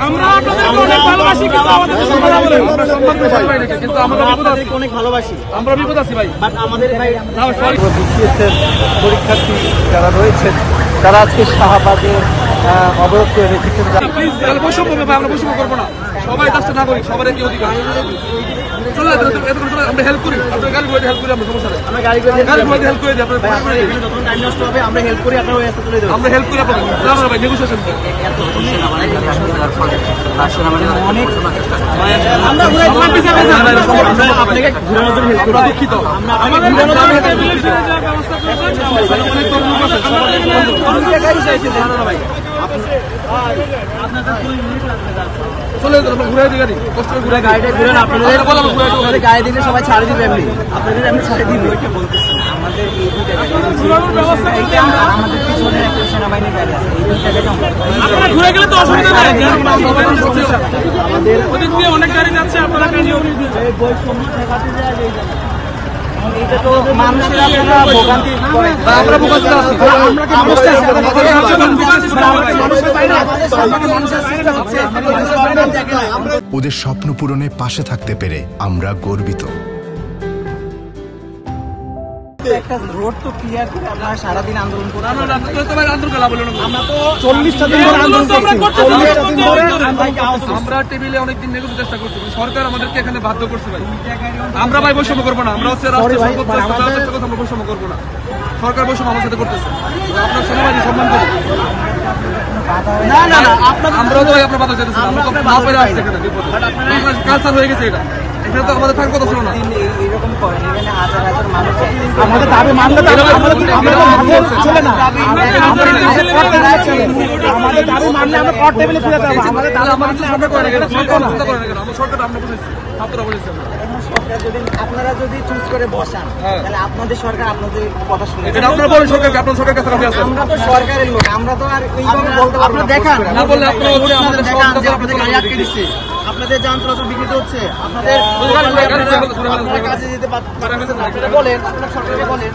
আমরা আপনাদেরকে অনেক ভালোবাসি, কিন্তু আমাদের কিন্তু আমরা অনেক ভালোবাসি, আমরা বিপদ আছি ভাই। বাট আমাদের ভাই পরীক্ষার্থী যারা রয়েছেন তারা আজকে শাহবাগে অবরোধ করে রেখেছেন। বৈষম্য ভাই, আমরা বৈষম্য করবো না, সবাই রাষ্ট্র নাগরিক, সবার একই অধিকার। চলে আমরা হেল্প করি, আপনার গাড়ি করে হেল্প করি, আমরা সমস্যা নেই, আমরা গাড়ি করে হেল্প করে দিই, আপনার যখন টাইম নষ্ট হবে আমরা হেল্প করি, আপনার ওই রাস্তা চলে যাবো, আমরা হেল্প করি আপনাকে। ভাই নেগোসিয়েশন আপনাকে ঘুরানোর জন্য হেল্প করি, দুঃখিত গাড়ি দিলে সবাই ছাড়ে দিবে, এমনি আপনাদের আমি ছাড়ে দিব, ওইটা বলতেছি। আমাদের আমাদের পিছনে একটা সেনাবাহিনীর গাড়ি আছে, আপনারা ঘুরে গেলে তো অসুবিধা নাই, আমাদের ওদিক দিয়ে অনেক গাড়ি যাচ্ছে, আপনারা বৈষম্য ঠেকাতে যায়। এটা তো মানুষের আপনারা ভোগান্তি করে, আমরা ভোগান্তি আছি, ওদের স্বপ্ন পূরণে পাশে থাকতে পেরে আমরা গর্বিত। একটা রোড তো ক্লিয়ার করে আপনারা সারাদিন আন্দোলন করতে, আমরা তো 40টা দিন আমরা টেবিলে অনেকদিন নেগোসিয়েশন চেষ্টা করছি, সরকার আমাদেরকে এখানে বাধ্য করছে ভাই। আমরা ভাই বৈষম্য করবো না, আমরা হচ্ছে রাষ্ট্রীয় সম্পদ, আমরা বৈষম্য করবো না, সরকার বৈষম্য আমার সাথে করতেছে, আপনার সেনাবাহিনী সম্মান করি। না না না, আমরা তো ভাই আপনার বাধা চাইতেছি, আমরা তো না পেরে আসছি এখানে, কালচার হয়ে গেছে এটা, এখানে তো আমাদের থাকার কথা ছিল না। এরকম করেন, এখানে হাজার হাজার মানুষ আমাদের দাবি মানতে চলে না, আমাদের দাবি মানলে আমরা কোর্ট টেবিলে ফিরে যাবো, আমাদের দাবি মানলে আমরা করে আমরা সরকার আমরা বলেছি, আপনারা বলেছেন আপনারা যদি চুজ করে বসান তাহলে আপনাদের সরকার আপনাদের কথা শুনে, এটা আপনারা বলেন সরকারকে, আপনার সরকার কাছে আছে, আমরা তো সরকারের লোক, আমরা তো আর এইভাবে বলতে পারবো না। দেখান না বললে আপনারা আমাদের আপনাদের গাড়ি আটকে দিচ্ছে, আপনাদের যান চলাচল বিঘ্নিত হচ্ছে, আপনাদের কাজে যেতে পারছেন, আপনারা বলেন, আপনারা সরকারকে বলেন।